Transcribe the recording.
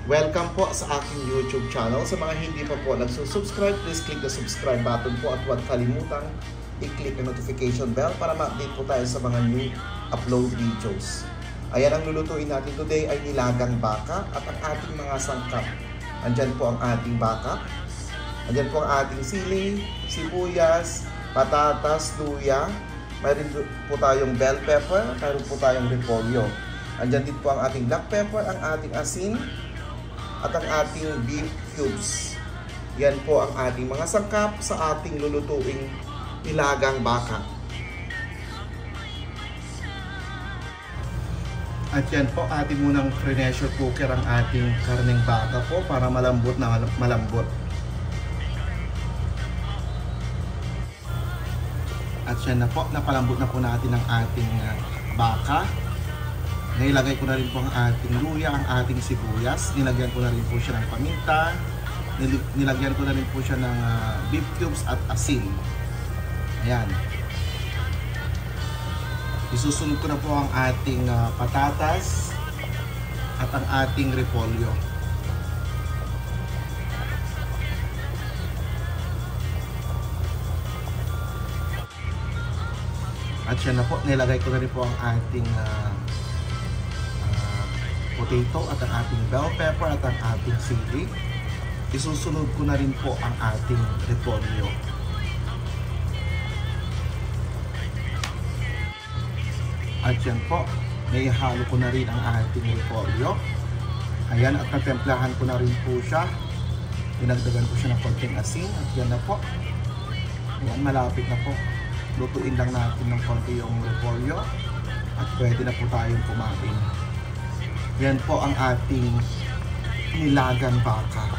Welcome po sa aking YouTube channel. Sa mga hindi pa po nagsusubscribe, please click the subscribe button po at huwag kalimutang i-click ang notification bell para ma-update po tayo sa mga new upload videos. Ayan, ang lulutuin natin today ay nilagang baka at ang ating mga sangkap. Andyan po ang ating baka. Andyan po ang ating sili, sibuyas, patatas, luya. Mayroon po tayong bell pepper, mayroon po tayong repolyo. Andyan din po ang ating black pepper, ang ating asin, at ang ating beef cubes. Yan po ang ating mga sangkap sa ating lulutuing nilagang baka. At yan po, ating munang pre-pressure cooker ang ating karneng baka po para malambot na malambot. At yan na po, napalambot na po natin ang ating baka. Nailagay ko na rin po ang ating luya, ang ating sibuyas. Nilagyan ko na rin po siya ng paminta. Nilagyan ko na rin po siya ng beef cubes at asin. Ayan. Isusunod ko na po ang ating patatas at ang ating repolyo. At yan na po, nilagay ko na rin po ang ating potato at ang ating bell pepper at ang ating sili. Isusunod ko na rin po ang ating repolyo. At yan po, naihalo ko na rin ang ating repolyo. Ayan, at natemplahan ko na rin po siya. Dinagdagan ko siya ng konting asin. At yan na po. Ayan, malapit na po. Lutuin lang natin ng konti yung repolyo. At pwede na po tayong kumain. Yan po ang ating nilagang baka.